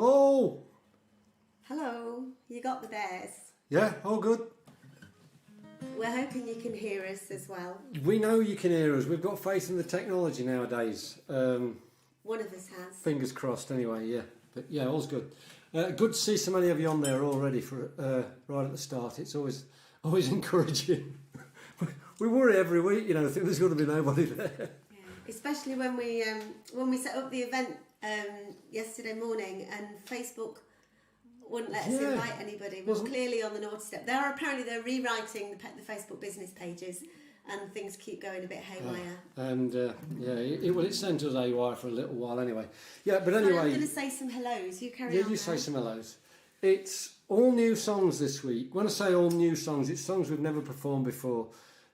Hello. Hello, you got the bears. Yeah, all good. We're hoping you can hear us as well. We know you can hear us. We've got faith in the technology nowadays. One of us has. Fingers crossed, anyway. Yeah, but yeah, all's good. Good to see so many of you on there already for right at the start. It's always encouraging. We worry every week, you know. Think there's going to be nobody there. Yeah. Especially when we set up the event yesterday morning and Facebook wouldn't let us invite anybody. We were clearly on the naughty step. They're rewriting the Facebook business pages, and things keep going a bit haywire. It sent us AY for a little while anyway. Yeah, but anyway. I'm going to say some hellos. You carry on. Yeah, you say some hellos. It's all new songs this week. When I say all new songs, it's songs we've never performed before.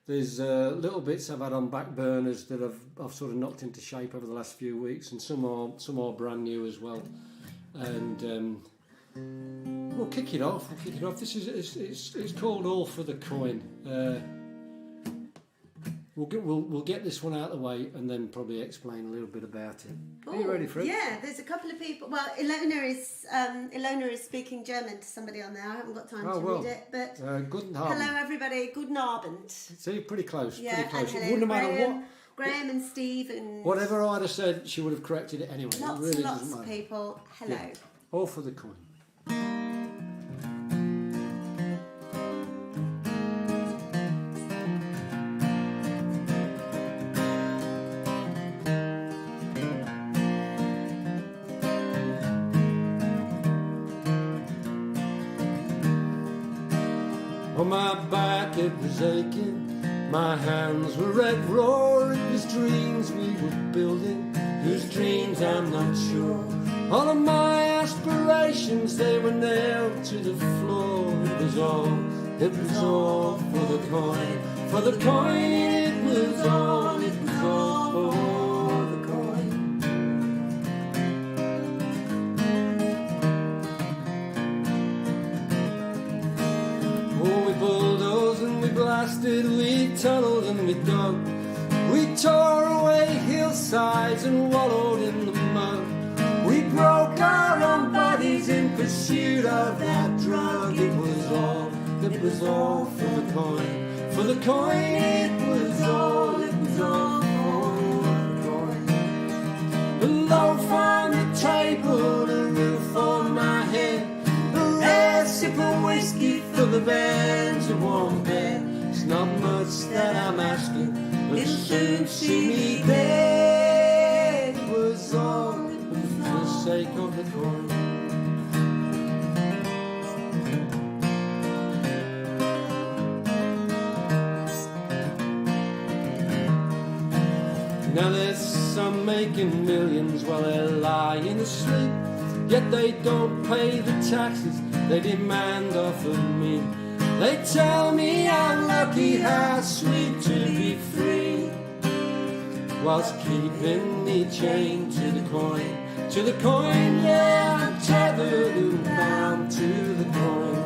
There's little bits I've had on back burners that I've sort of knocked into shape over the last few weeks, and some are brand new as well. And we'll kick it off. This is it's called All for the Coin. We'll get this one out of the way and then probably explain a little bit about it. Are you ready for it? Yeah, there's a couple of people. Well, Ilona is speaking German to somebody on there. I haven't got time to read it, but guten Abend. hello everybody. Guten Abend. See, pretty close. Yeah, pretty close. and It wouldn't have mattered Graham and Steve and whatever I'd have said, she would have corrected it anyway. lots it really and lots doesn't of matter. people. Hello. Yeah. All for the coin. On my back it was aching, my hands were red raw. It was dreams we were building, whose dreams I'm not sure. All of my aspirations, they were nailed to the floor. It was all for the coin. For the coin, it was all for the coin. Oh, we bulldozed and we blasted, we tunneled and we dug. We tore away hillsides and wallowed in the mud. We broke our own bodies in pursuit of that drug. It was all for the coin. For the coin, it was all for the coin. A loaf on the table, a roof on my head, a rare sip of whiskey for the bands, a warm bed. It's not much that I'm asking, but you'll soon see me there. It was all for the sake of the coin. Now there's some making millions while they're lying asleep, yet they don't pay the taxes they demand off of me. They tell me I'm lucky, how sweet to be free, whilst keeping me chained to the coin. To the coin, yeah, I'm tethered and bound to the coin.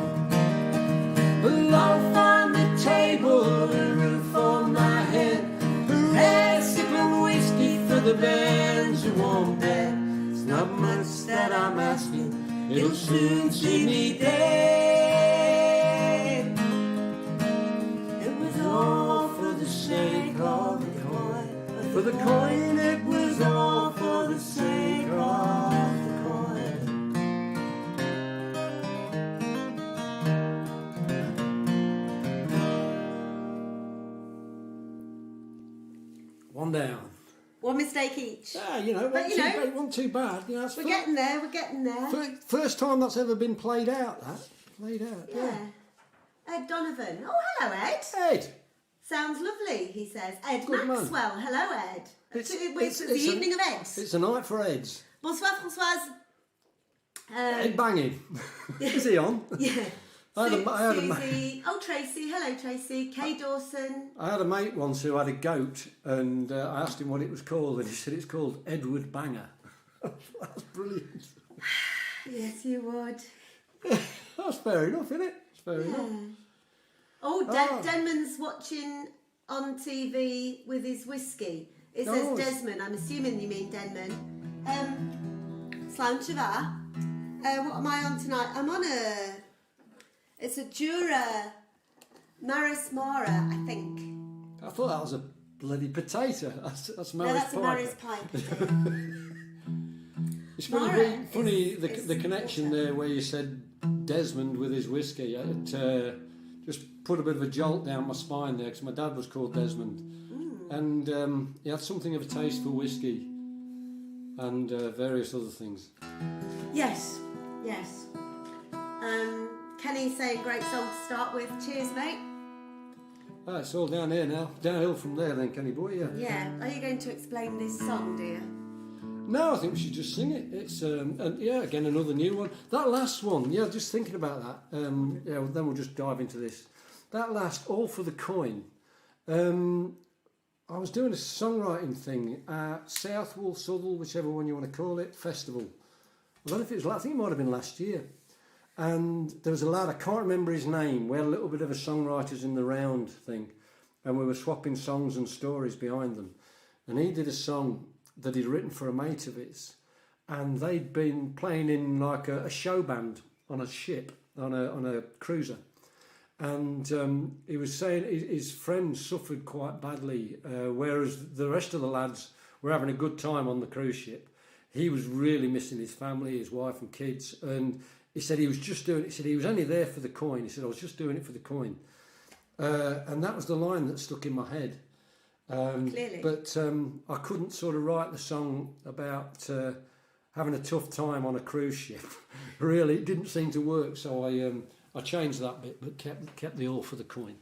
A loaf on the table, a roof on my head, a rare sip of whiskey for the bands, a warm bed. It's not much that I'm asking, it'll soon see me dead. It was all for the sake of the coin. For the coin, it was all for the sake of the coin. One down. One mistake each. Yeah, you know, wasn't too bad. You know, We're getting there. First time that's ever been played out. Yeah. Ed Donovan. Oh, hello, Ed. Ed. Sounds lovely, he says. Ed Good man. Maxwell. Hello, Ed. It's the it's evening of Eds. It's a night for Eds. Bonsoir, Françoise. Ed banging. Is he on? Yeah. I had a Susie. Oh, Tracy. Hello, Tracy. Kay Dawson. I had a mate once who had a goat, and I asked him what it was called, and he said it's called Edward Banger. That's brilliant. Yes, you would. That's fair enough, isn't it? It's fair enough. Oh, Denman's watching on TV with his whiskey. It says Desmond. I'm assuming you mean Denman. Sláinte What am I on tonight? I'm on it's a Jura Maris Mara, I think. I thought that was a bloody potato. That's No, Maris that's a Piper. Maris Piper. It's Mara funny is the connection water. there where you said Desmond with his whiskey. It just put a bit of a jolt down my spine there because my dad was called Desmond. And he had something of a taste for whiskey and various other things. Yes, yes. Kenny's saying great song to start with. Cheers, mate. Ah, it's all down here now. Downhill from there then, Kenny boy, yeah. Yeah. Are you going to explain this song, dear? No, I think we should just sing it. It's and yeah, again another new one. That last one, yeah, just thinking about that. Yeah, well, then we'll just dive into this. That last, All for the Coin. I was doing a songwriting thing at Southwell, Southwell, whichever one you want to call it, festival. I don't know if it was. I think it might have been last year. And there was a lad, I can't remember his name. We had a little bit of a songwriters in the round thing, and we were swapping songs and stories behind them. And he did a song that he'd written for a mate of his, and they'd been playing in like a show band on a ship, on a cruiser. And he was saying his friend suffered quite badly, whereas the rest of the lads were having a good time on the cruise ship. He was really missing his family, his wife and kids, and he said he was just doing it. He said he was only there for the coin. He said, I was just doing it for the coin. And that was the line that stuck in my head. Clearly. But I couldn't sort of write the song about having a tough time on a cruise ship. Really, it didn't seem to work, so I changed that bit, but kept the all for the coin.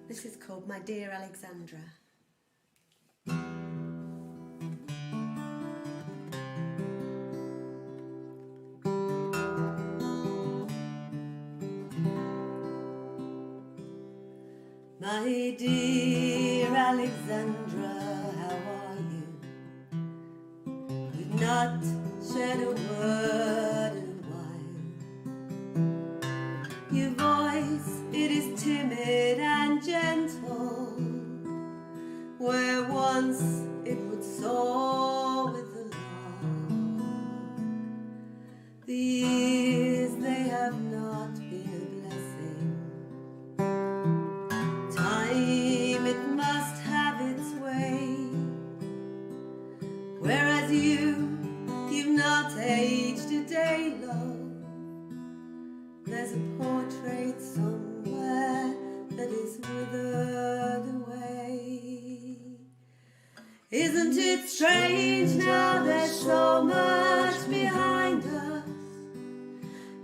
This is called My Dear Alexandra. My dear Alexandra, how are you? We've not said a word in a while. Your voice, it is timid and gentle, where once it would soar with the lark. The years, they have not been a blessing. Time, it must have its way. Whereas you've not aged a day, love. There's a portrait somewhere that is withered away. Isn't it strange now there's so much behind us,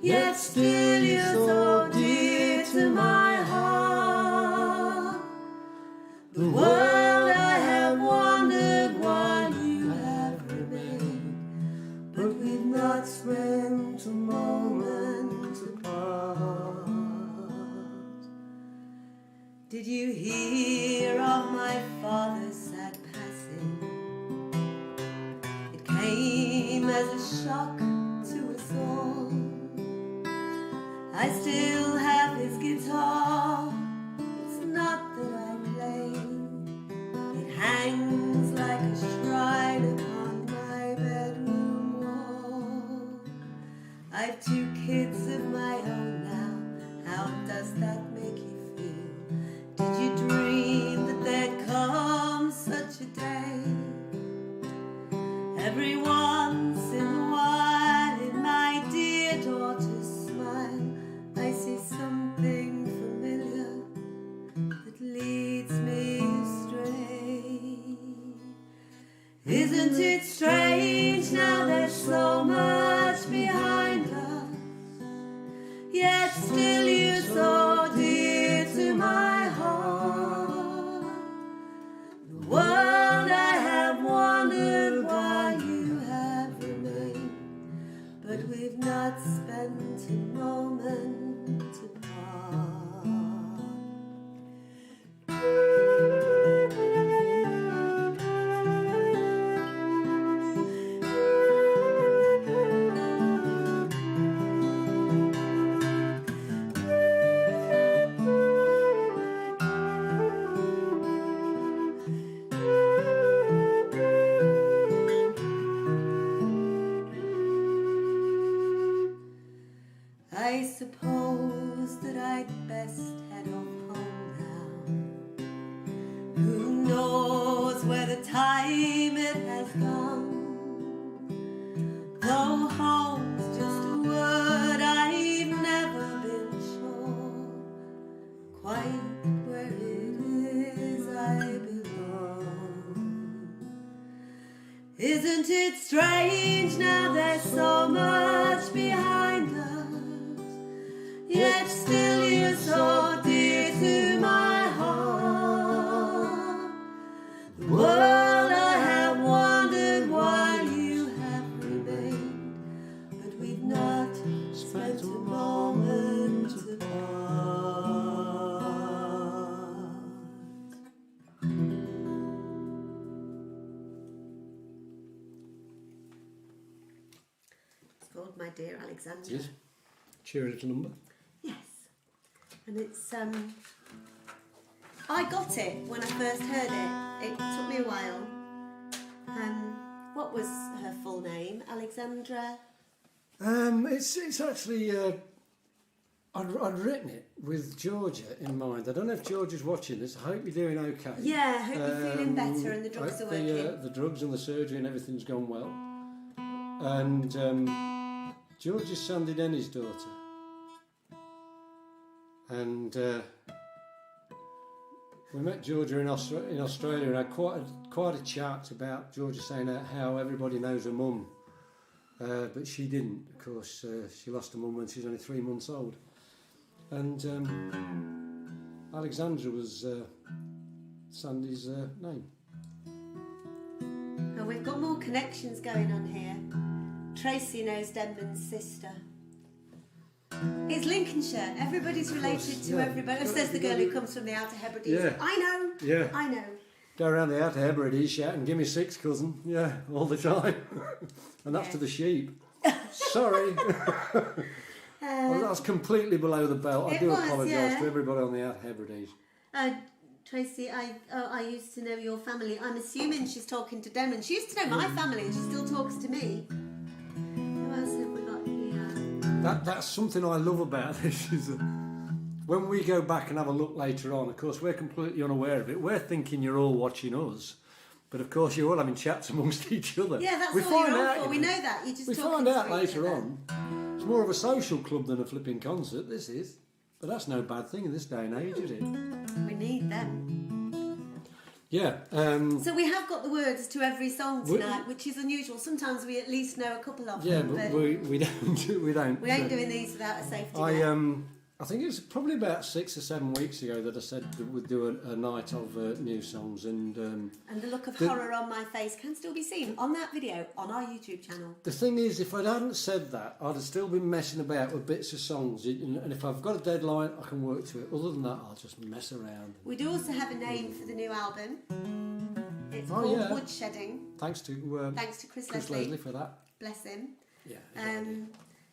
yet still you're so dear to my heart. The world I have wandered while you have remained, but we've not spent a moment apart. Did you hear of my father's sad passing? It came as a shock to us all. I still have his guitar. It's not that I play. It hangs like a shrine upon my bedroom wall. I've 2 kids of my own now. How does that make you feel? Did you dream that there'd come such a day? Every once in a while in my dear daughter's smile, I see something familiar that leads me astray. Isn't it strange now there's so much behind us, yet still you're so dear to my heart. The world I have wandered while you have remained, but we've not spent a moment apart. I suppose that I'd best head off home now. Who knows where the time it has gone? Though home's just a word, I've never been sure quite where it is I belong. Isn't it strange now there's so much behind us, yet still you're so dear to my heart. The world I have wandered while you have remained, but we've not spent a moment apart. It's called My Dear Alexandra. Yes. Cheery little number. Yes. And it's I got it when I first heard it. It took me a while. What was her full name? Alexandra? It's actually I'd written it with Georgia in mind. I don't know if Georgia's watching this. I hope you're doing okay. Yeah, I hope you're feeling better and the drugs are hope working. The drugs and the surgery and everything's gone well. And Georgia's Sandy Denny's daughter. And we met Georgia in Australia and had quite a chat about Georgia saying how everybody knows her mum. But she didn't, of course. She lost her mum when she was only 3 months old. And Alexandra was Sandy's name. And we've got more connections going on here. Tracy knows Denman's sister. It's Lincolnshire. Everybody's related to everybody. Says the girl who comes from the Outer Hebrides. Yeah. I know. Yeah. I know. Go around the Outer Hebrides shouting, "Give me 6, cousin." Yeah, all the time. And that's to the sheep. Sorry. Well, that's completely below the belt. I do apologise to everybody on the Outer Hebrides. Tracy, I used to know your family. I'm assuming she's talking to Denman. She used to know my family and she still talks to me. Who else have we got here? That's something I love about this. Is when we go back and have a look later on, of course, we're completely unaware of it. We're thinking you're all watching us. But of course, you're all having chats amongst each other. Yeah, that's we all find you're out, on for. We know that. You just we find out later on. It's more of a social club than a flipping concert, this is. But that's no bad thing in this day and age, is it? We need them. Yeah. So we have got the words to every song tonight, which is unusual. Sometimes we at least know a couple of yeah, them. but we don't. We don't. We ain't doing these without a safety net. I think it was probably about 6 or 7 weeks ago that I said that we'd do a night of new songs, and the look of horror on my face can still be seen on that video on our YouTube channel. The thing is, if I hadn't said that, I'd have still been messing about with bits of songs, and if I've got a deadline, I can work to it. Other than that, I'll just mess around. We do also have a name for the new album. It's called Woodshedding. Thanks to Chris Leslie for that. Bless him. Yeah.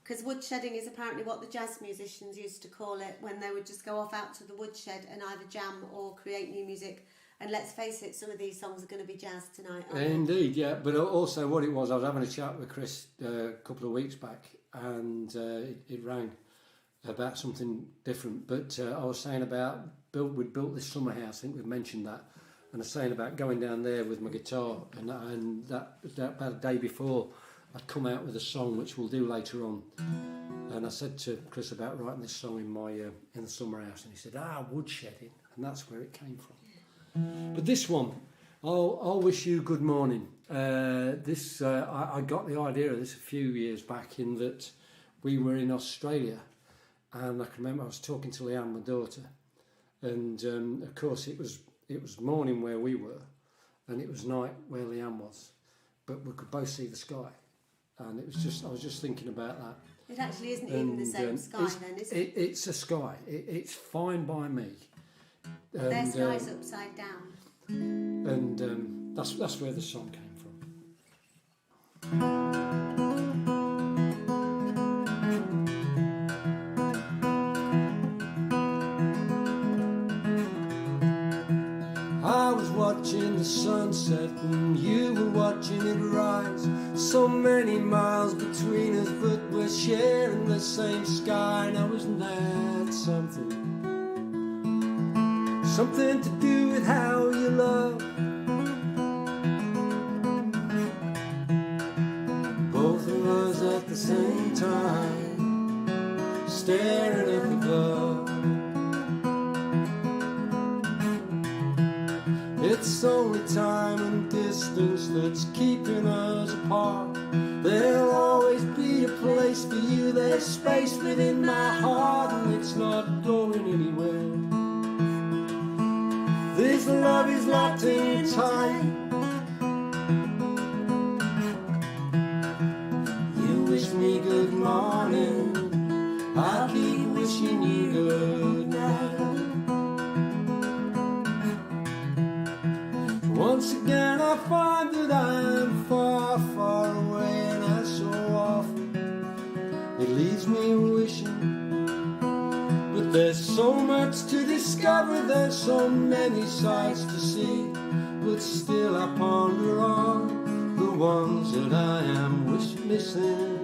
Because woodshedding is apparently what the jazz musicians used to call it when they would just go off out to the woodshed and either jam or create new music. And let's face it, some of these songs are going to be jazz tonight, aren't Indeed, yeah. But also what it was, I was having a chat with Chris a couple of weeks back, and it rang about something different. But I was saying about we'd built this summer house, I think we've mentioned that, and I was saying about going down there with my guitar, and that about a day before, I'd come out with a song which we'll do later on, and I said to Chris about writing this song in my in the summer house, and he said, woodshedding, and that's where it came from. But this one, I'll wish you good morning. I got the idea of this a few years back, in that we were in Australia, and I can remember I was talking to Leanne, my daughter, and of course it was morning where we were, and it was night where Leanne was, but we could both see the sky. And it was just, I was just thinking about that. It actually isn't even the same sky then, is it? It's a sky. It's fine by me. Their sky's upside down. And that's where the song came from. I was watching the sunset and you were watching it rise. So many miles between us, but we're sharing the same sky. Now isn't that something? Something to do with how you love. Both of us at the same time, staring up above. It's only time and distance that's keeping us apart. There'll always be a place for you, there's space within my heart, and it's not going anywhere. This love is locked in tight. You wish me good morning, I keep wishing you good night. Once again I find that I am far, far away, and as so often it leaves me wishing. But there's so much to discover, there's so many sights to see, but still I ponder on the ones that I am missing.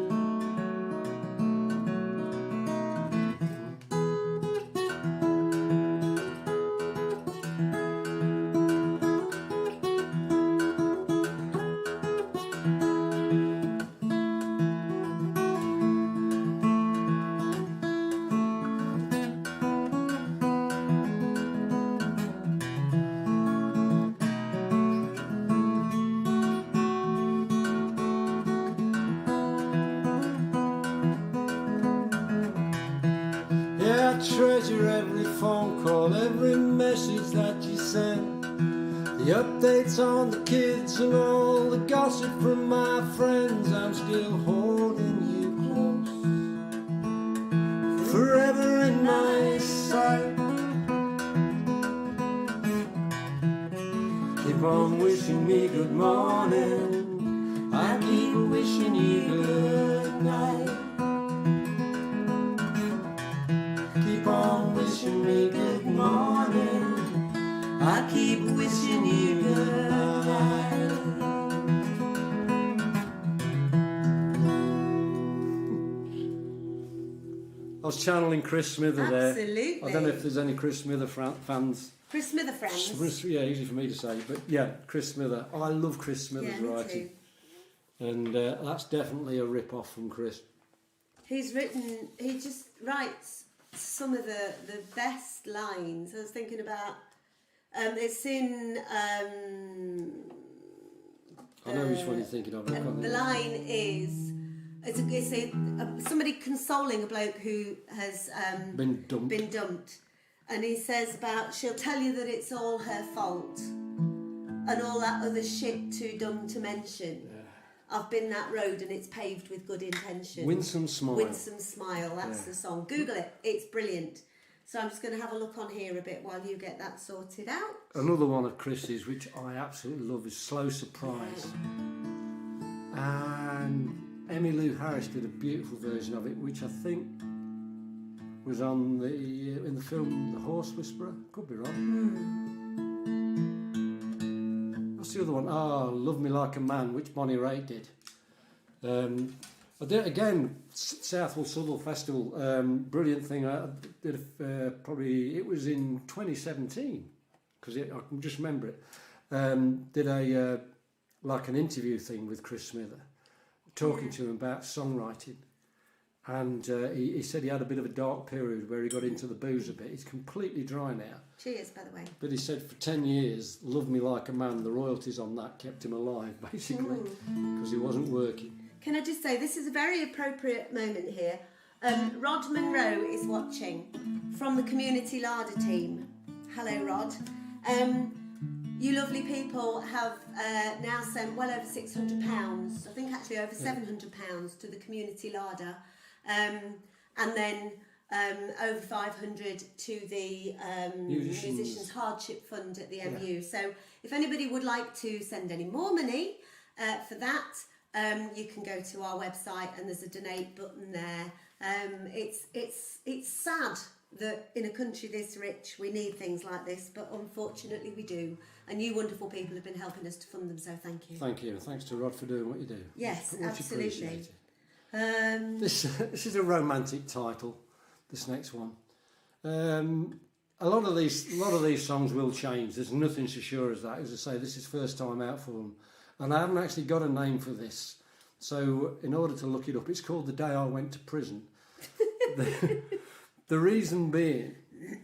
Yeah, I treasure every phone call, every message that you send, the updates on the kids and all the gossip from my friends. I'm still holding you close, forever in my sight. Keep on wishing me good morning, I keep wishing you good night. Keep on wishing me good morning, I keep wishing you good night. I was channeling Chris Smither there. Absolutely. I don't know if there's any Chris Smither fans. Chris Smither friends. Yeah, easy for me to say, but yeah, Chris Smither. I love Chris Smither's Yeah, me writing, too. and that's definitely a rip-off from Chris. He just writes some of the best lines. I was thinking about, it's in, I know which one you're thinking of. the line is, somebody consoling a bloke who has Been dumped. and he says about, she'll tell you that it's all her fault and all that other shit too dumb to mention. I've been that road and it's paved with good intention. Winsome Smile. Winsome Smile, that's the song. Google it, it's brilliant. So I'm just going to have a look on here a bit while you get that sorted out. Another one of Chris's, which I absolutely love, is Slow Surprise. And Emmylou Harris did a beautiful version of it, which I think was on in the film The Horse Whisperer. Could be wrong. What's the other one? Love Me Like a Man, which Bonnie Raitt did. I did again, Southwell Southwell Festival. Brilliant thing. I did it was in 2017 because I can just remember it. Did a like an interview thing with Chris Smither, talking to him about songwriting. And he said he had a bit of a dark period where he got into the booze a bit. He's completely dry now. Cheers, by the way. But he said for 10 years, Love Me Like a Man, the royalties on that kept him alive, basically, because he wasn't working. Can I just say, this is a very appropriate moment here. Rod Monroe is watching from the Community Larder team. Hello, Rod. You lovely people have now sent well over £600, I think actually over £700 to the Community Larder. And then over 500 to the Musicians Hardship Fund at the MU. So if anybody would like to send any more money for that, you can go to our website and there's a donate button there. It's sad that in a country this rich we need things like this, but unfortunately we do. And you wonderful people have been helping us to fund them, so thank you. Thank you. Thanks to Rod for doing what you do. Yes, Much absolutely. appreciated. This is a romantic title. This next one. A lot of these songs will change. There's nothing so sure as that. As I say, this is first time out for them, and I haven't actually got a name for this. So in order to look it up, it's called The Day I Went to Prison. The reason being,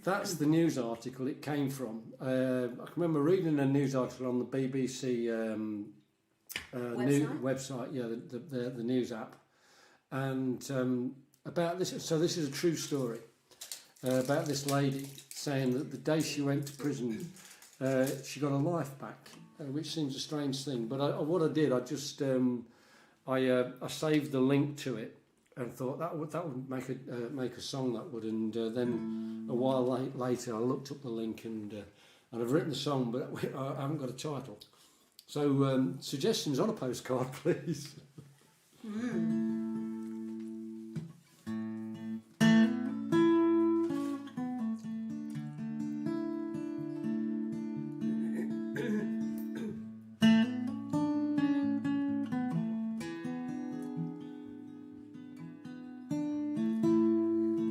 that's the news article it came from. I can remember reading a news article on the BBC website, yeah, the news app, and about this. So this is a true story about this lady saying that the day she went to prison, she got her life back, which seems a strange thing. But what I did, I just I saved the link to it and thought that would make a song, that would. And then a while later, I looked up the link and I've written the song, but I haven't got a title. So suggestions on a postcard, please.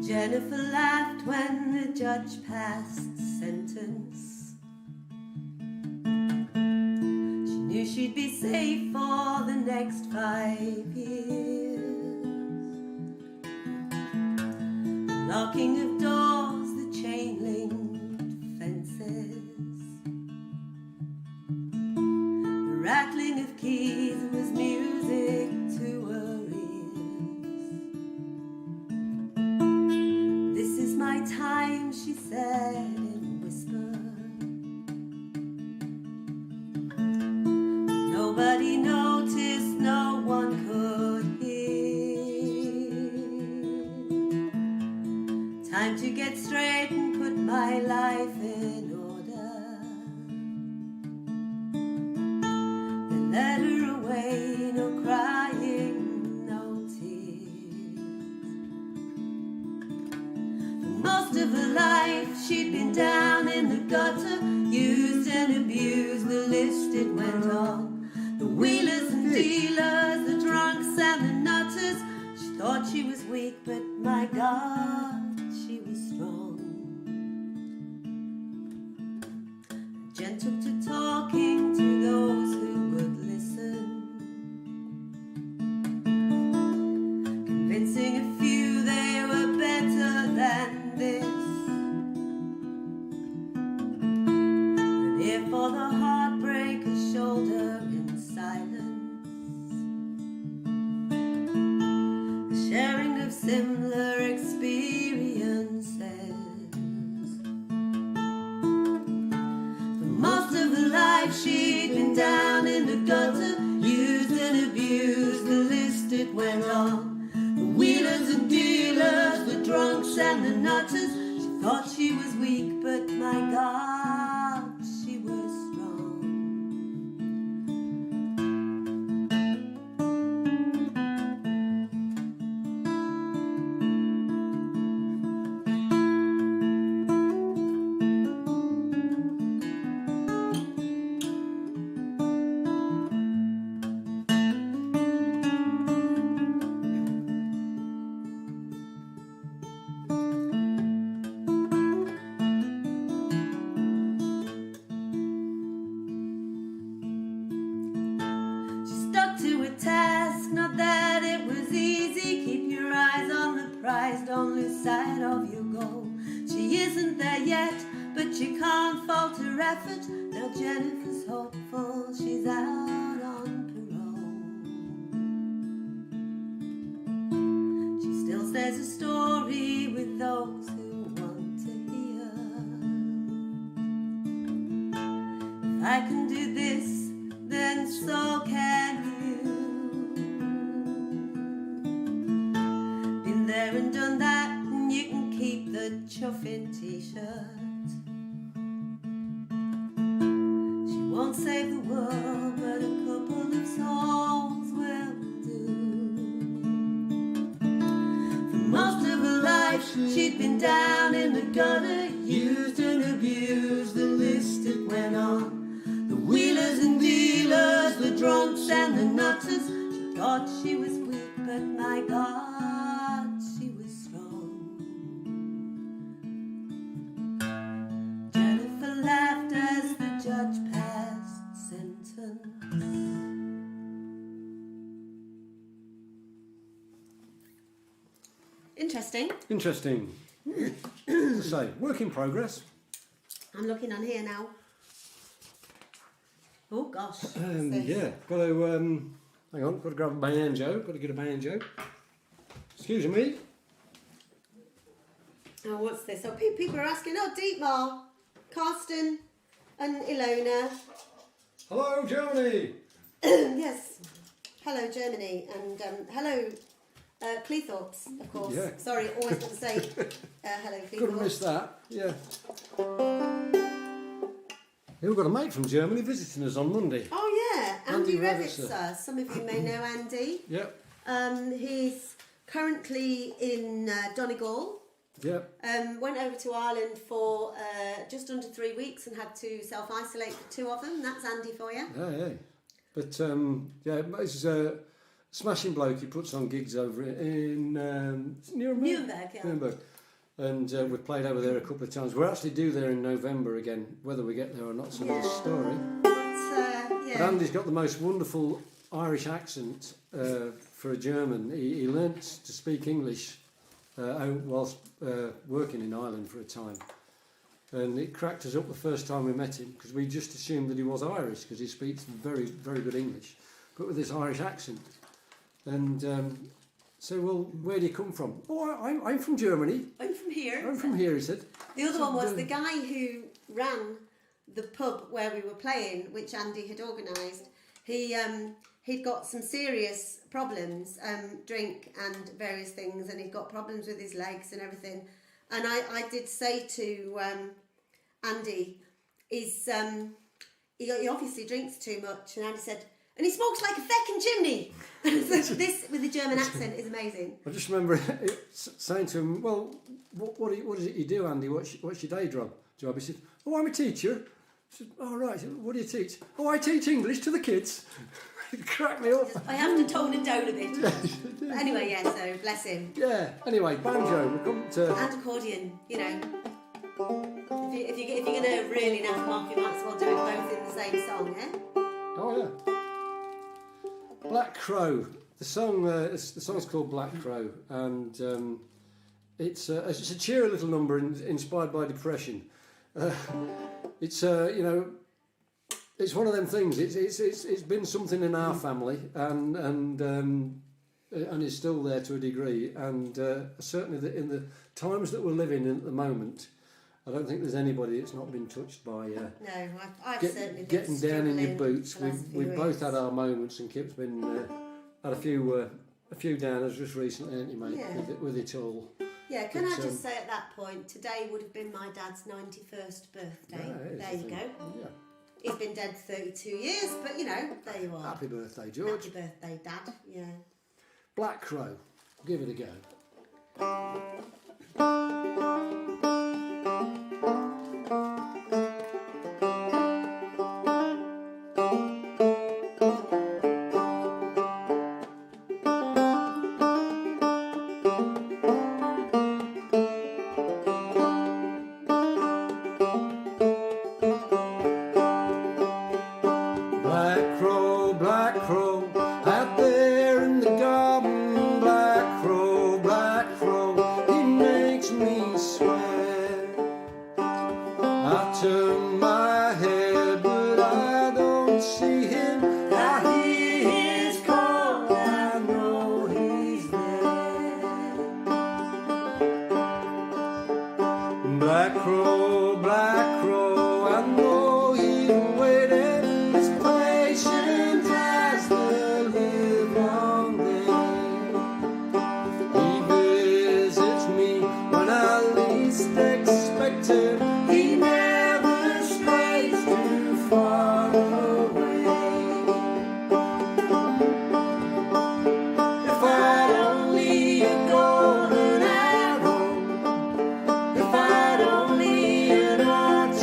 Jennifer laughed when the judge passed sentence. She knew she'd be safe for the next 5 years. The locking of doors, the chain-linked fences, the rattling of keys was music to her ears. This is my time, she said in a whisper. Nobody noticed, no one could hear. Time to get straight and put my life in order. Then let her away, no crying, no tears. For most of her life she'd been down in the gutter, used and abused, the list it went on. The wheelers and dealers, the drunks and the nutters. She thought she was weak, but my God, she was strong. Jen took to talking to those who would listen, convincing a few they were better than this. And here for the heartbreak, a shoulder in silence, a sharing of similar experiences. For most of her life she'd been down in the gutter, used and abused, the list it went on. The wheelers and dealers, the drunks and the nutters. She thought she was weak, but my God, she was strong. She stuck to a task, not that it was easy. Keep your eyes on the prize, don't lose sight of your goal. She isn't there yet, but she can't fault her effort. Now Jennifer's hopeful, she's out on parole. She still says a story with those who want to hear. If I can do this, then so can you. Been there and done that, and you can keep the chuffing t-shirt. She won't save the world, but a couple of songs will do. For most of her life she'd been down in the gutter, used and abused, the list it went on. The wheelers and dealers, the drunks and the nutters. She thought she was weak, but but my God, she was strong. Jennifer laughed as the judge passed sentence. Interesting. Interesting. As I say, work in progress. I'm looking on here now. Oh gosh. what's this? Yeah, got to, hang on, got to grab a banjo, got to get a banjo. Excuse me. Oh, what's this? Oh, people are asking, oh, Dietmar, Karsten and Ilona. Hello, Germany. Yes. Hello, Germany. And hello, Cleethorpes, of course. Yeah. Sorry, always got to say hello, Cleethorpes. Couldn't miss that, yeah. Yeah, we've got a mate from Germany visiting us on Monday. Oh, yeah. Andy Andy Revitzer. Some of you may know Andy. Yep, He's currently in Donegal. yep. Went over to Ireland for just under 3 weeks and had to self-isolate for 2 of them. That's Andy for you. Yeah. But, yeah, he's a smashing bloke. He puts on gigs over in Nuremberg. Nuremberg, yeah. Nuremberg. And we've played over there a couple of times. We're actually due there in November again. Whether we get there or not's another story. But, But yeah. Andy's got the most wonderful Irish accent for a German. He learnt to speak English whilst working in Ireland for a time. And it cracked us up the first time we met him because we just assumed that he was Irish because he speaks very, very good English, but with this Irish accent. And so, well, where do you come from? Oh, I'm from Germany. I'm from here. I'm from here, he said. The other one was the guy who ran the pub where we were playing, which Andy had organised. He'd got some serious problems, drink and various things, and he'd got problems with his legs and everything. And I did say to Andy, he obviously drinks too much, and Andy said, and he smokes like a feckin' chimney. So this with the German accent is amazing. I just remember saying to him, well, what is it you do, Andy? What's your day job? He said, oh, I'm a teacher. I said, oh, right, what do you teach? Oh, I teach English to the kids. It cracked me up. I have to tone it down a bit. But anyway, yeah, so bless him. Yeah, anyway, banjo, we come to... And accordion, you know. If you're going to really naff them off, you might as well do it both in the same song, eh? Oh, yeah. Black Crow. The song's called Black Crow, and it's a cheery little number inspired by depression. It's it's one of them things. It's been something in our family, and is still there to a degree. And certainly in the times that we're living in at the moment, I don't think there's anybody that's not been touched by. No, I've certainly been getting down in your struggling boots. the last few We've both weeks. had our moments, and Kip's been had a few downers just recently, hasn't he, mate? Yeah. With it all. Yeah, can But, I just say at that point, today would have been my dad's 91st birthday. Yeah, it is, There I you think. go. Yeah. He's been dead 32 years, but you know, there you are. Happy birthday, George. Happy birthday, Dad. Yeah. Black Crow. Give it a go. Black crow, out there in the garden. Black crow, he makes me swear. I turn my head, but I don't see him. I hear his call, I know he's there. Black crow, I know he's waiting. As patient as the livelong day. He visits me when I least expect him. He never strays too far away. If I'd only a golden arrow, if I'd only an arch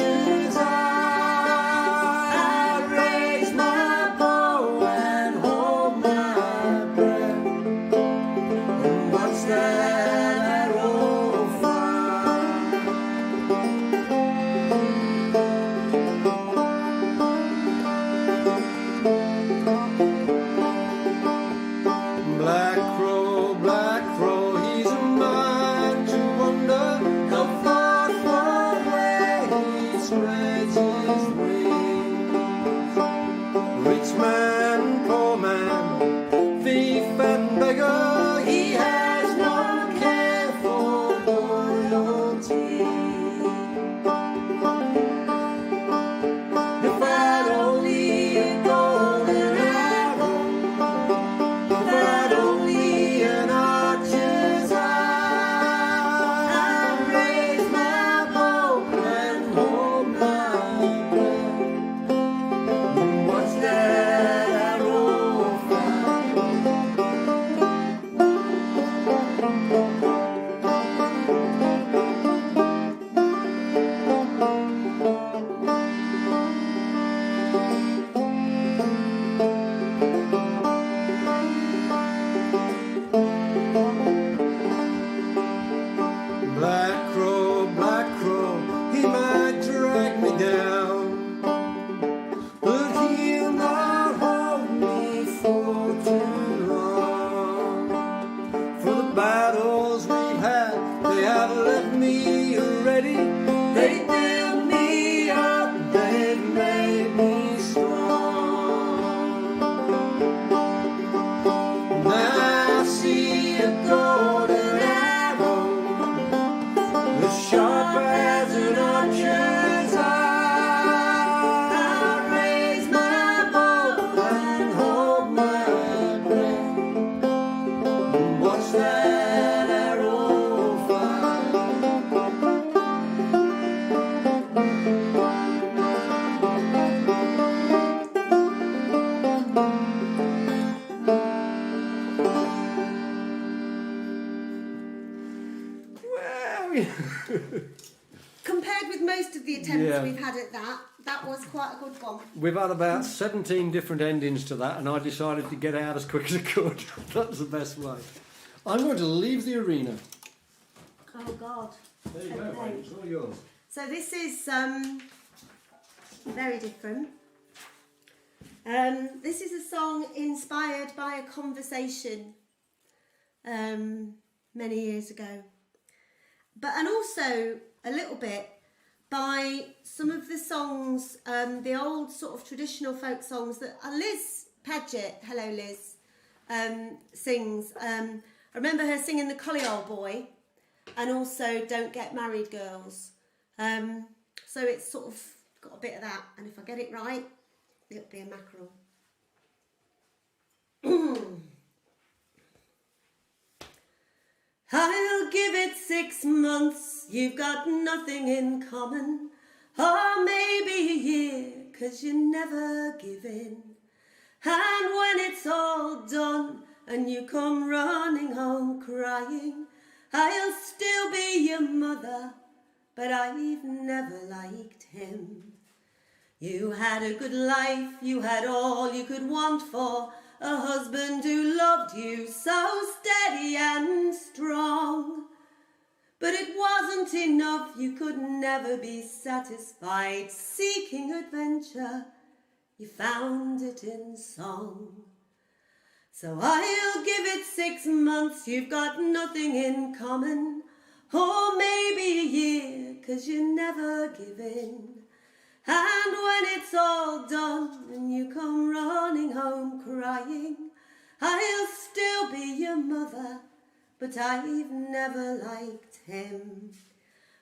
Compared with most of the attempts Yeah. we've had at that was quite a good one. We've had about 17 different endings to that, and I decided to get out as quick as I could. That was the best way. I'm going to leave the arena. Oh God. There you Okay. go, mate. It's all yours. So this is very different. This is a song inspired by a conversation many years ago, and also a little bit by some of the songs, the old sort of traditional folk songs that Liz Paget, hello Liz, sings. I remember her singing The Colliole Boy and also Don't Get Married Girls. So it's sort of got a bit of that, and if I get it right, it'll be a mackerel. I'll give it 6 months, you've got nothing in common, or maybe a year, 'cause you never give in. And when it's all done and you come running home crying, I'll still be your mother, but I've never liked him. You had a good life, you had all you could want for a husband who loved you so steady and strong. But it wasn't enough, you could never be satisfied. Seeking adventure, you found it in song. So I'll give it 6 months, you've got nothing in common, or maybe a year, 'cause you never give in. And when it's all done and you come running home crying, I'll still be your mother, but I've never liked him.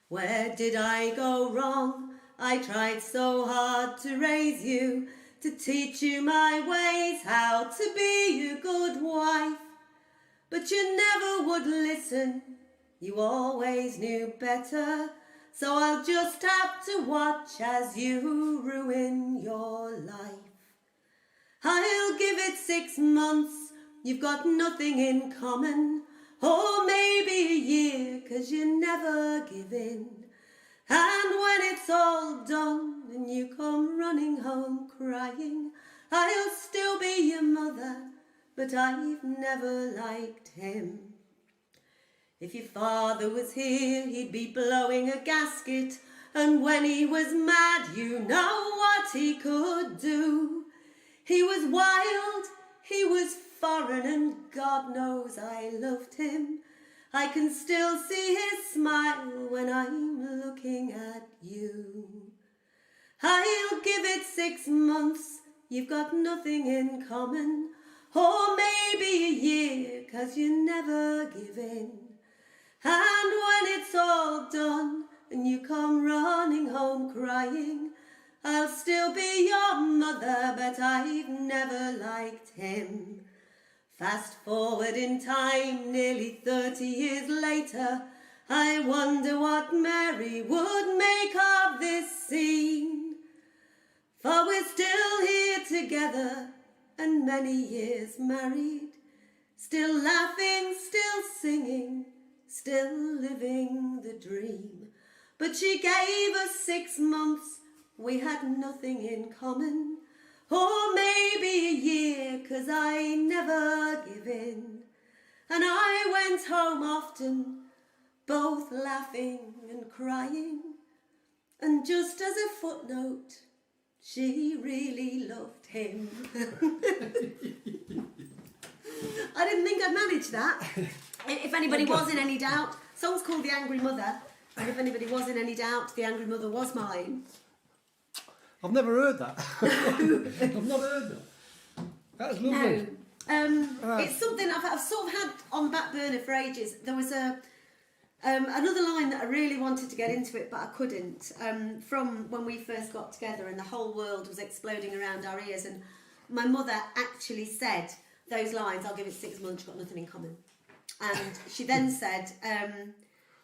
Where did I go wrong? I tried so hard to raise you, to teach you my ways, how to be a good wife. But you never would listen, you always knew better. So I'll just have to watch as you ruin your life. I'll give it 6 months, you've got nothing in common, or maybe a year, 'cause you never give in. And when it's all done and you come running home crying, I'll still be your mother, but I've never liked him. If your father was here, he'd be blowing a gasket, and when he was mad, you know what he could do. He was wild, he was foreign, and God knows I loved him. I can still see his smile when I'm looking at you. I'll give it 6 months, you've got nothing in common, or maybe a year, 'cause you never give in. And when it's all done and you come running home crying, I'll still be your mother, but I've never liked him. Fast forward in time, nearly 30 years later, I wonder what Mary would make of this scene. For we're still here together and many years married, still laughing, still singing, still living the dream. But she gave us 6 months, we had nothing in common, or maybe a year, 'cause I never give in. And I went home often, both laughing and crying, and just as a footnote, she really loved him. I didn't think I'd manage that. If anybody was in any doubt, the song's called The Angry Mother, and if anybody was in any doubt, The Angry Mother was mine. I've never heard that. I've not heard that. That's lovely. No. It's something I've sort of had on the back burner for ages. There was another line that I really wanted to get into it, but I couldn't, from when we first got together and the whole world was exploding around our ears, and my mother actually said those lines, I'll give it 6 months, you've got nothing in common. And she then said,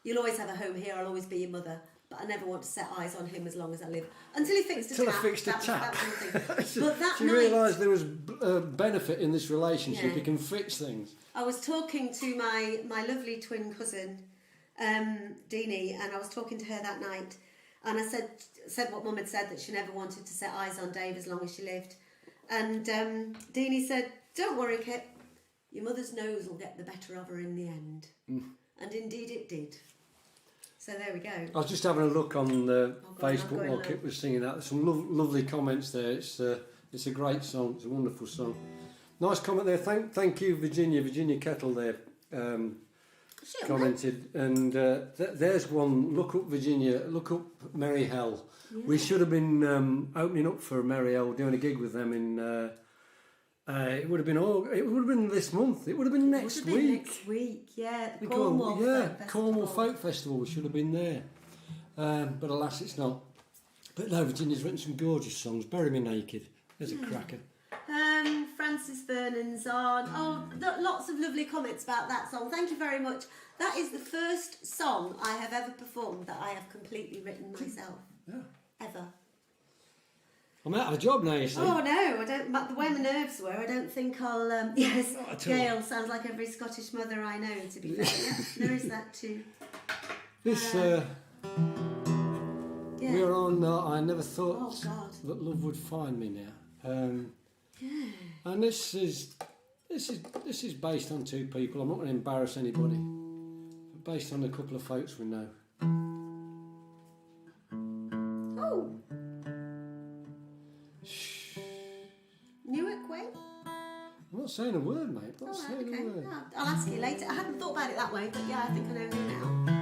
you'll always have a home here, I'll always be your mother, but I never want to set eyes on him as long as I live. Until he fixed a tap. Until I fixed a tap. That was the thing. But that She night, realised there was benefit in this relationship. Yeah. You can fix things. I was talking to my lovely twin cousin, Deanie, and I was talking to her that night, and I said what Mum had said, that she never wanted to set eyes on Dave as long as she lived. And Deanie said, "Don't worry, Kit, your mother's nose will get the better of her in the end." And indeed it did. So there we go. I was just having a look on Facebook while Kit was singing that. There's some lovely comments there. It's a great song. It's a wonderful song. Nice comment there. Thank you, Virginia Kettle there. Commented, and there's one. Look up Virginia. Look up Merry Hell. Yeah. We should have been opening up for Merry Hell, doing a gig with them in. It would have been It would have been this month. It would have been next week. Next week, yeah. The Cornwall Folk Festival. We should have been there, but alas, it's not. But no, Virginia's written some gorgeous songs. Bury Me Naked. There's a cracker. Francis Vernon's on. Oh, lots of lovely comments about that song. Thank you very much. That is the first song I have ever performed that I have completely written myself. Yeah. Ever. I'm out of a job now, you see. Oh no, I don't. The way my nerves were, I don't think I'll. Yes, Gail sounds like every Scottish mother I know. To be fair, yeah, there is that too. This. We're on. I never thought that love would find me now. And this is based on two people. I'm not going to embarrass anybody. But based on a couple of folks we know. Oh. Newark way? I'm not saying a word, mate. I'm not saying a word. Oh, I'll ask you later. I hadn't thought about it that way, but yeah, I think I know who now.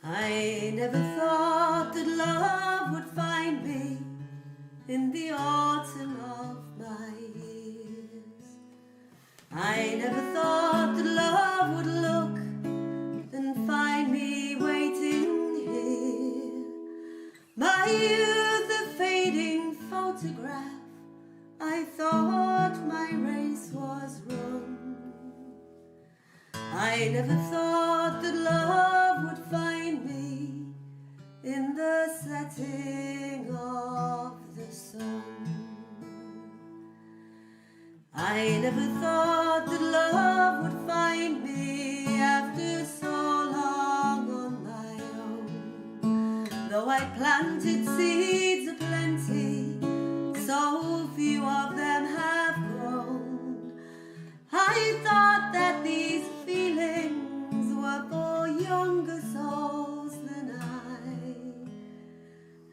I never thought that love would find me in the autumn of my years. I never thought that love would look and find me waiting here. My youth a fading photograph, I thought my race was run. I never thought that love would find me in the setting of the sun. I never thought that love would find me after so long on my own. Though I planted seeds aplenty, so few of them have grown. I thought that these feelings were for younger souls than I.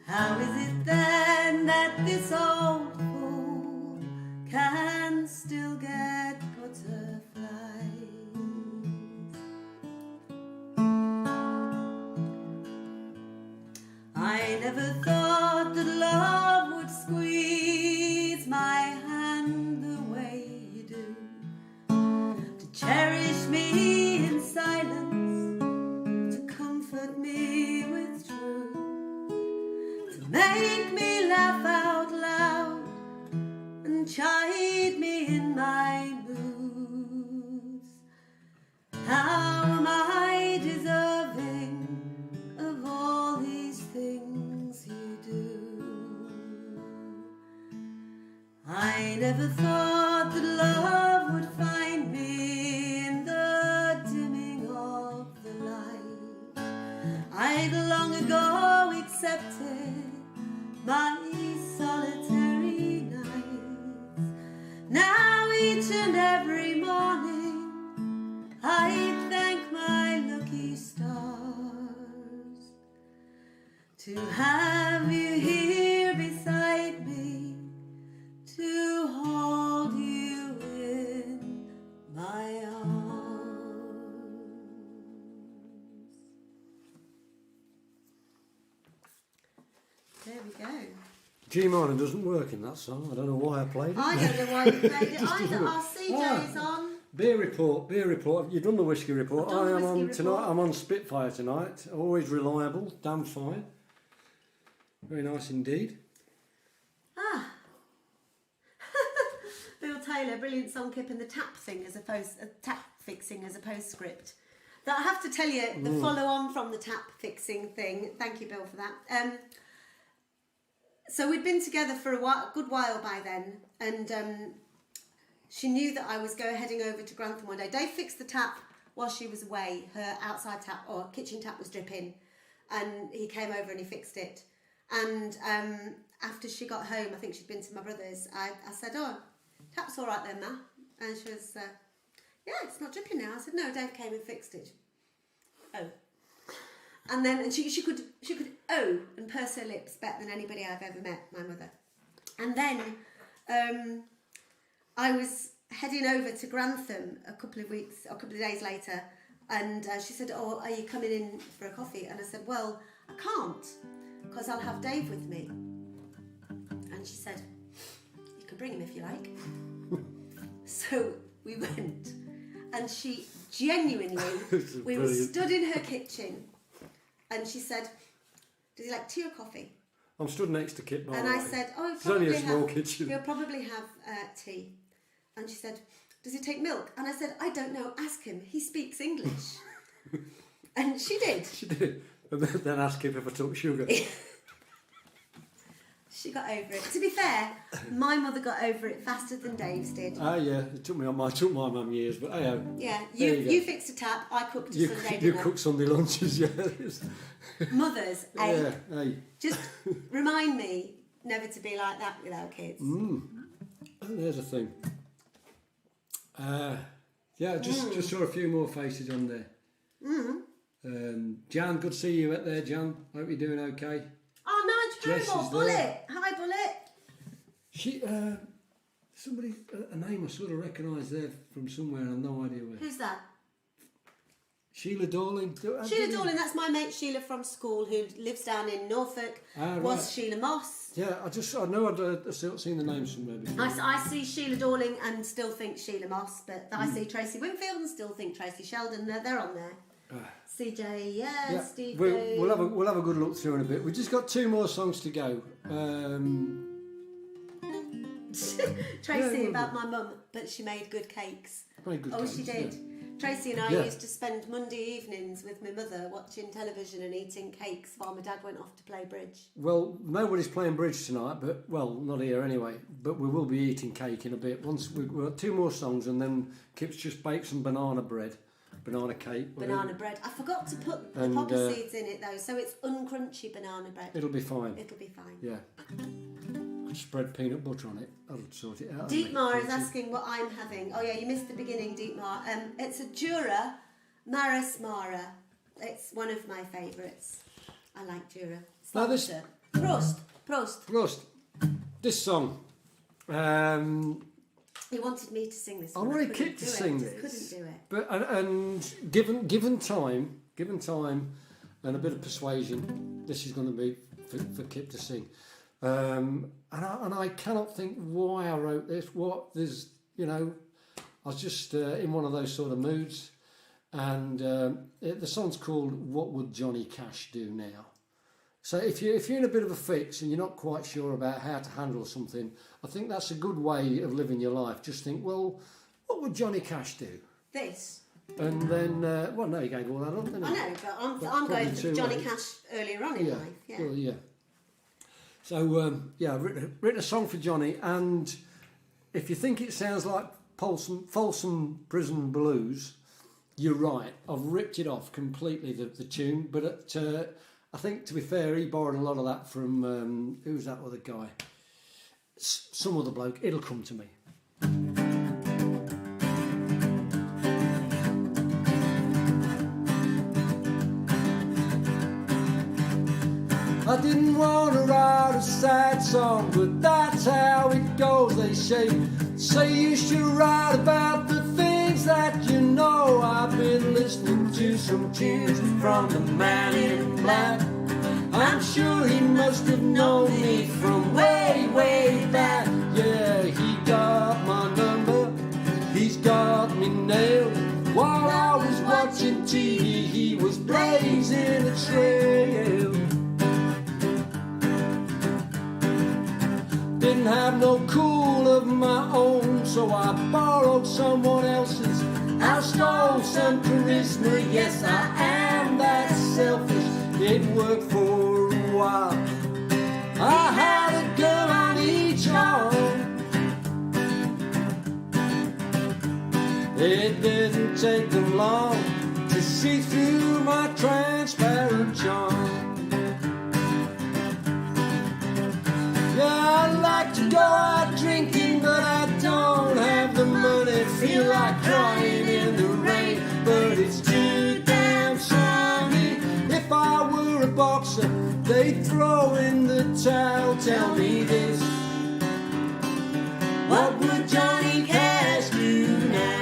How is it then that this old fool can still get butterflies? I never thought that love would squeeze my hand the way you do, to cherish me in silence, to comfort me with truth, to make me laugh out loud and chide me in my moods. How am I deserving of all these things you do? I never thought that love would find me in the dimming of the light. I'd long ago accepted my solitary nights. Now each and every morning I thank my lucky stars to have you here beside me, to hold you in my arms. There we go. G minor doesn't work in that song. I don't know why I played it. I don't know why you played it either. Our CJ is on. Beer report. You've done the whiskey report. I've done the I am whiskey on report. tonight. I'm on Spitfire tonight. Always reliable, damn fine. Very nice indeed. Ah. Bill Taylor, brilliant song, Kip, and the tap thing as opposed tap fixing as a postscript. That I have to tell you, the follow on from the tap fixing thing. Thank you, Bill, for that. So we'd been together for a good while by then, and she knew that I was heading over to Grantham one day. Dave fixed the tap while she was away. Her outside tap or kitchen tap was dripping, and he came over and he fixed it. And after she got home, I think she'd been to my brother's, I said, "Oh, tap's all right then, Ma." And she was, "Yeah, it's not dripping now." I said, "No, Dave came and fixed it." Oh. And then she could oh and purse her lips better than anybody I've ever met, my mother. And then I was heading over to Grantham a couple of days later, and she said, "Oh, are you coming in for a coffee?" And I said, "Well, I can't, because I'll have Dave with me." And she said, "You can bring him if you like." So we went, and she genuinely, we were stood in her kitchen, and she said, "Does he like tea or coffee?" I'm stood next to Kit. And I said, "Oh, it's only a small kitchen. He'll probably have tea." And she said, "Does he take milk?" And I said, "I don't know, ask him. He speaks English." And she did. She did. And then asked him if I took sugar. She got over it. To be fair, my mother got over it faster than Dave's did. Ah, yeah. It took my mum years, but hey, yeah, you fixed a tap. I cooked a Sunday dinner. You cooked Sunday lunches, yeah. Mothers, yeah, hey. Just remind me never to be like that with our kids. There's a thing. Yeah, just saw a few more faces on there. Jan, good to see you out there, Jan. Hope you're doing okay. Oh, Nigel Perrimore, Bullet. Hi, Bullet. She, somebody, a name I sort of recognise there from somewhere. I've no idea where. Who's that? Sheila Dorling. Sheila Dorling, that's my mate Sheila from school who lives down in Norfolk. Was right. Sheila Moss. Yeah, I know I'd seen the name somewhere before. I see Sheila Dorling and still think Sheila Moss, but I see Tracy Winfield and still think Tracy Sheldon. They're on there. CJ, yeah. Steve. We'll have a good look through in a bit. We've just got 2 more songs to go. Tracy about my mum, but she made good cakes. Cakes, she did. Yeah. Tracy and I used to spend Monday evenings with my mother watching television and eating cakes while my dad went off to play bridge. Well, nobody's playing bridge tonight, but not here anyway. But we will be eating cake in a bit. Once we've got 2 more songs, and then Kip's just baked some banana cake. Banana bread. I forgot to put the poppy seeds in it though, so it's uncrunchy banana bread. It'll be fine. It'll be fine. Yeah. Spread peanut butter on it. That'll sort it out. Dietmar is asking what I'm having. Oh yeah, you missed the beginning, Dietmar. It's a Jura Maris Mara. It's one of my favourites. I like Jura. Now this Prost. This song. He wanted me to sing this I one. wanted Kit to sing this. Couldn't do it. But and given time and a bit of persuasion, this is going to be for Kit to sing. And I cannot think why I wrote this. I was just in one of those sort of moods, and the song's called "What Would Johnny Cash Do Now?" So if you're in a bit of a fix and you're not quite sure about how to handle something, I think that's a good way of living your life. Just think, well, what would Johnny Cash do? This. And then, no, you gave all that up, didn't you? I know, but I'm going for Johnny Cash earlier on in life. Yeah. Well, yeah. So, I've written a song for Johnny, and if you think it sounds like Folsom Prison Blues, you're right. I've ripped it off completely, the tune, but I think, to be fair, he borrowed a lot of that from, who's that other guy? Some other bloke. It'll come to me. I didn't want to write a sad song, but that's how it goes, they say. Say you should write about the things that you know. I've been listening to some tunes from the man in black. I'm sure he must have known me from way, way back. Yeah, he got my number, he's got me nailed. While I was watching TV, he was blazing a trail. Didn't have no cool of my own, so I borrowed someone else's. I stole some charisma, yes I am that selfish. It worked for a while. I had a girl on each arm, It didn't take them long to see through my transparent charm. Yeah, I like to go out drinking, but I don't have the money. Feel like crying in the rain, but it's too damn sunny. If I were a boxer, they'd throw in the towel. Tell me this, what would Johnny Cash do now?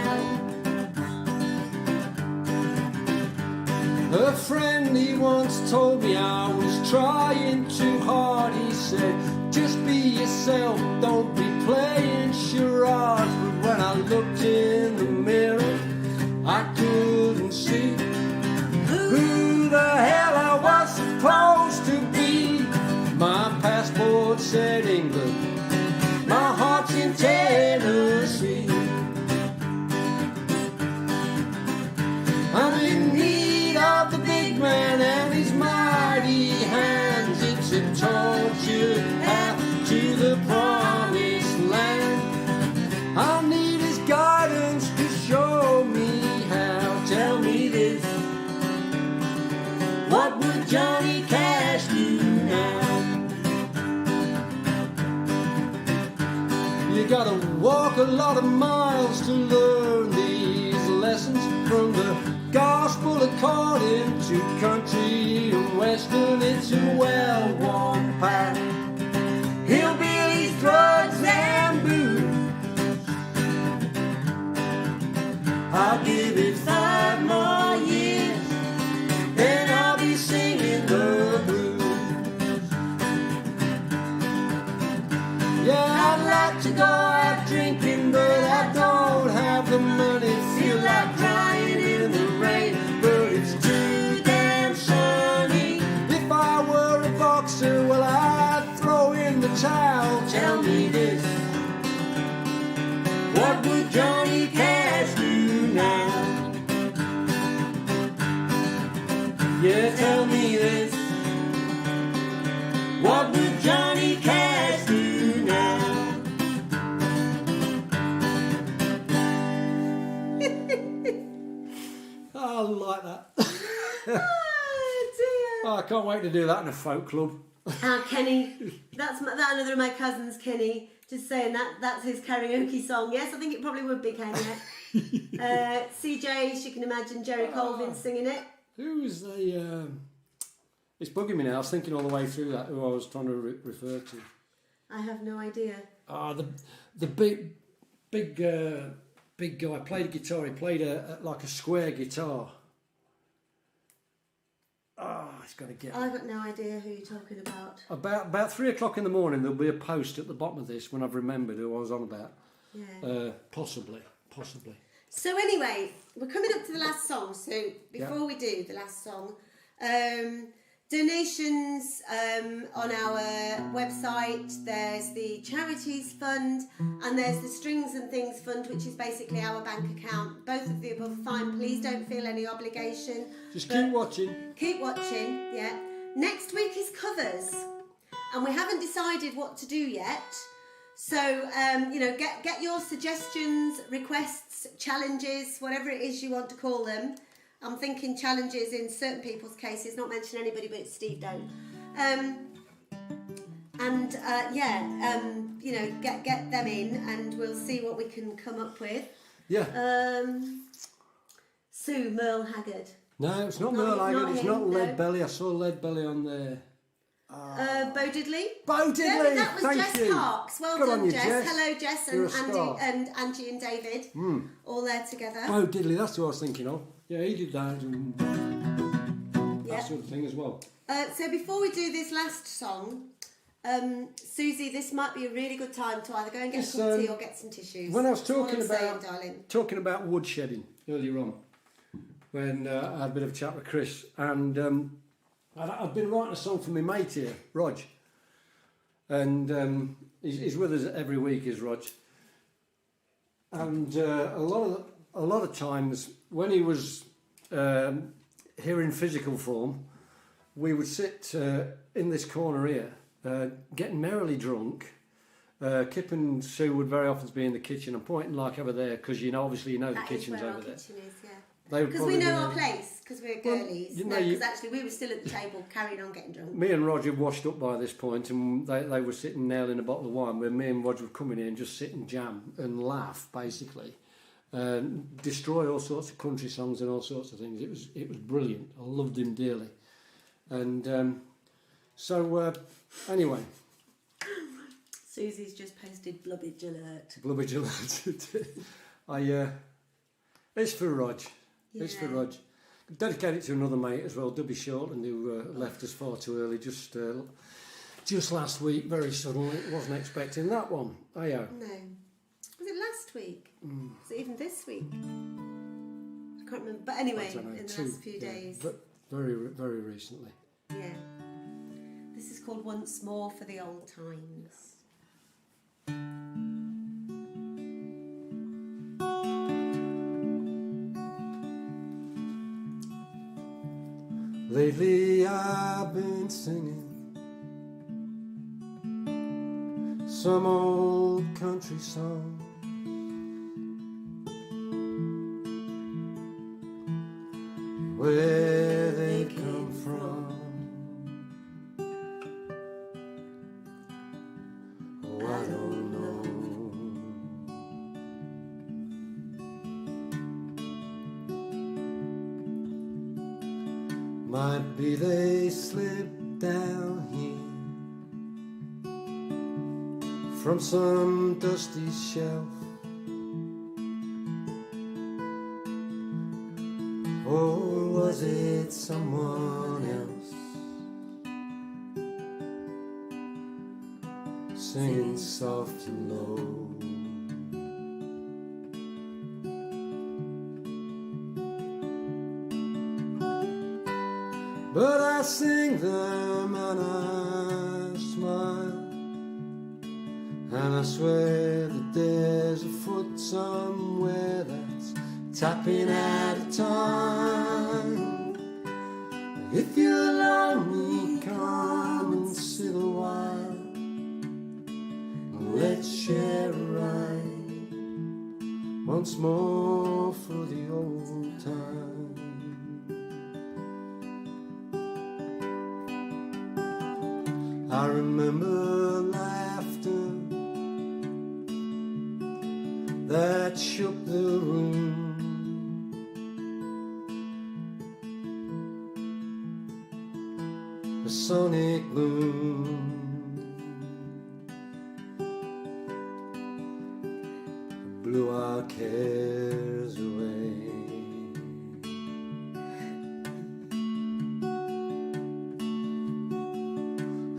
A friend, he once told me I was trying too hard. He said, just be yourself, don't be playing charades. But when I looked in the mirror, I couldn't see who the hell I was supposed to be. My passport said England, my heart's in Tennessee. I'm in need of the big man and his mighty hands. It's a tortured path to the promised land. I need his guidance to show me how. Tell me this, what would Johnny Cash do now? You gotta walk a lot of miles to learn these lessons, from the gospel according to country and western. It's a well-worn path, hillbillies, drugs and booze. I'll give it 5 more years, and I'll be singing the blues. Yeah, I'd like to go out drinking, but I don't have the money. Feel like crying in the rain, but it's too damn sunny. If I were a boxer, well, I'd throw in the towel. Tell me this, what would Johnny Cash do now? Yeah, tell me this, what would Johnny Cash do now? I like that. Oh dear. Oh, I can't wait to do that in a folk club. Kenny, that's another of my cousins, Kenny. Just saying that's his karaoke song. Yes, I think it probably would be Kenny. CJ, you can imagine Jerry Colvin singing it. Who was the... It's bugging me now. I was thinking all the way through that who I was trying to refer to. I have no idea. The big guy played a guitar. He played like a square guitar. He's got to get... I've got no idea who you're talking about. About 3 o'clock in the morning, there'll be a post at the bottom of this when I've remembered who I was on about. Yeah. Possibly. So anyway, we're coming up to the last song. So before we do the last song, donations on our website. There's the Charities Fund and there's the Strings and Things Fund, which is basically our bank account. Both of the above are fine. Please don't feel any obligation. Just keep watching. Keep watching, yeah. Next week is covers, and we haven't decided what to do yet. So, get your suggestions, requests, challenges, whatever it is you want to call them. I'm thinking challenges in certain people's cases, not mention anybody, but it's Steve don't. Get them in, and we'll see what we can come up with. Yeah. Sue Merle Haggard. No, it's not Merle Haggard. It's not Lead Belly. I saw Lead Belly on there. Bo Diddley. Bo Diddley. Yeah, that was Thank Jess you. Parks. Well Good done, on you, Jess. Jess. Hello, Jess You're and a Andy star. and Angie and David, all there together. Bo Diddley, that's who I was thinking of. Yeah, he did that and that sort of thing as well. So before we do this last song, Susie, this might be a really good time to either go and get a cup of tea or get some tissues. When I was That's all talking I'm saying, about darling. talking about woodshedding earlier on, when I had a bit of a chat with Chris, and I've been writing a song for my mate here, Rog, and he's with us every week, is Rog, and a lot of times when he was here in physical form, we would sit in this corner here, getting merrily drunk, Kip and Sue would very often be in the kitchen. I'm pointing like over there because obviously the That is kitchen's where over our there. kitchen is, yeah. They would Because we probably know be our there. place, because we're Well, girlies. you know, No, because actually we were still at the table carrying on getting drunk. Me and Roger washed up by this point, and they were sitting nailing a bottle of wine, where me and Roger would come in here and just sit and jam and laugh, basically, and destroy all sorts of country songs and all sorts of things. It was brilliant. I loved him dearly, and anyway, Susie's just posted blubbage alert. Blubber Gillette. It's for Rog. It's for Yeah. Rog. Dedicate it to another mate as well, Dubby Shortland, who left us far too early just last week, very suddenly. Wasn't expecting that one. Ayo. No. Was it last week? Was it even this week? I can't remember. But anyway, I don't know, in the two- last few yeah, days. but very, very recently. Yeah. This is called Once More for the Old Times. Lately I've been singing some old country song, where they come from. Oh, I don't know. Might be they slipped down here from some dusty shelf, or was it someone else singing soft and low? But I sing them and I smile, and I swear that there's a foot somewhere that's tapping at a time. If you're lonely, come and sit a while, and let's share a ride once more for the old time. I remember laughter that shook the room, a sonic boom, blew our cares away.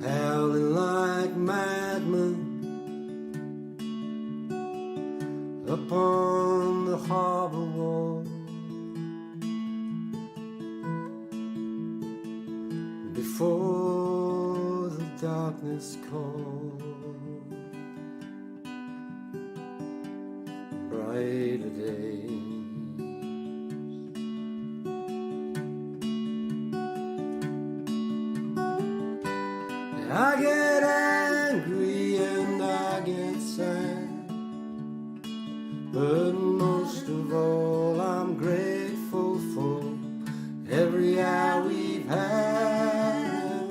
Howling like madmen upon the harbor wall, before the darkness called. Brighter days, I get angry and I get sad, but most of all I'm grateful for every hour we've had.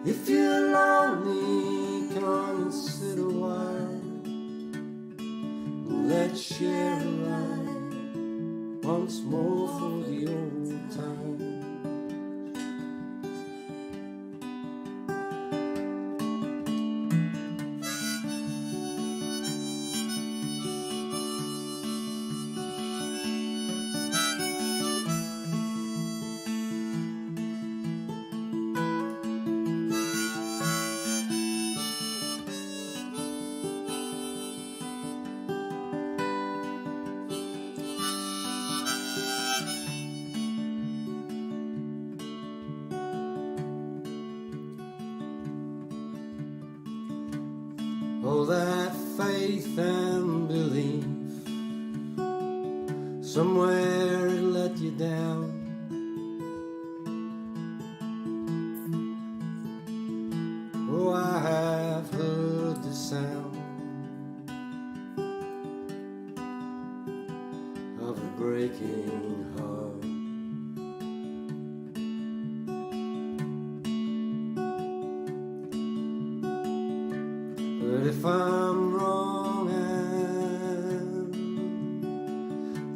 If you're lonely, come and sit a while, let's share a ride once more for the old time. All that faith and belief, somewhere it let you down. Oh, I have heard the sound breaking heart. But if I'm wrong and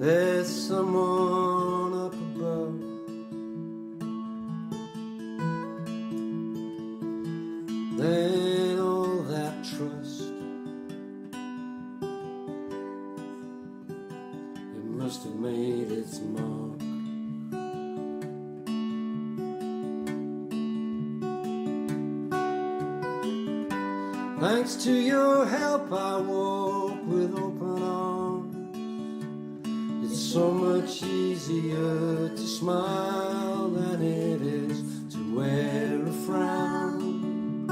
there's someone up above, then all that trust, it must have made its mark. Thanks to your help I walk with open arms. It's so much easier to smile than it is to wear a frown.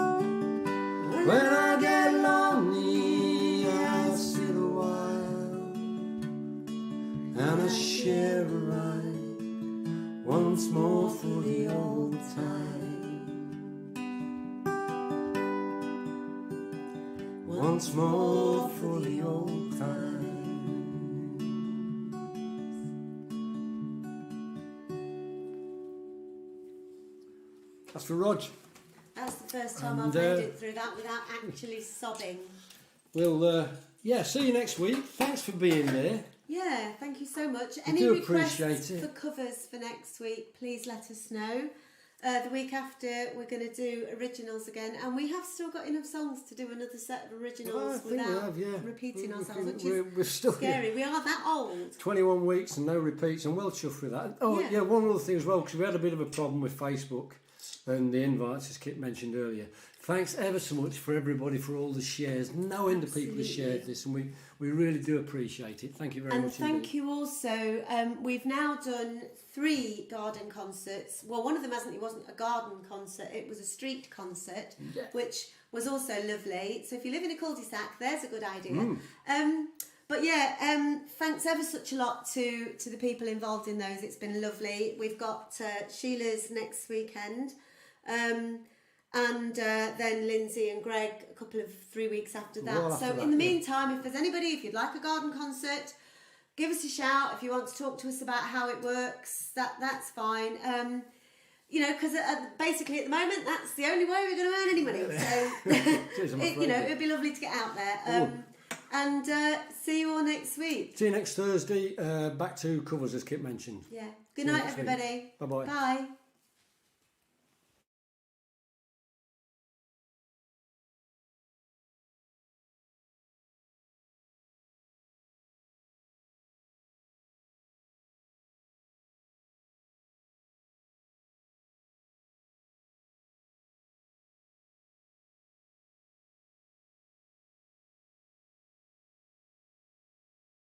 When I get lonely I sit a while and I share a ride once more for the old time. Once more for the old time. That's for Rog. That's the first time And, I've made it through that without actually sobbing. We'll, see you next week. Thanks for being there. Yeah, thank you so much. We Any do requests appreciate it. for covers for next week, please let us know. The week after, we're going to do originals again, and we have still got enough songs to do another set of originals I think we without have, yeah. repeating ourselves, which We're is still scary. We are that old. 21 weeks and no repeats, and well chuffed with that. Oh, Yeah. yeah, one other thing as well, because we had a bit of a problem with Facebook and the invites, as Kit mentioned earlier. Thanks ever so much for everybody for all the shares. No end of people have shared this, and we really do appreciate it. Thank you very And much thank indeed. you also. We've now done 3 garden concerts. Well, one of them it wasn't a garden concert, it was a street concert, Yeah. which was also lovely. So if you live in a cul-de-sac, there's a good idea. But thanks ever such a lot to the people involved in those. It's been lovely. We've got Sheila's next weekend. And then Lindsay and Greg a couple of 3 weeks after that. Well, so after in the that, yeah. meantime, if there's anybody, if you'd like a garden concert, give us a shout. If you want to talk to us about how it works, that's fine. Because basically at the moment that's the only way we're going to earn any money. So Cheers, I'm afraid. it'd be lovely to get out there. And see you all next week. See you next Thursday. Back to covers, as Kit mentioned. Yeah. Good See you night, next week. everybody. Bye-bye. Bye.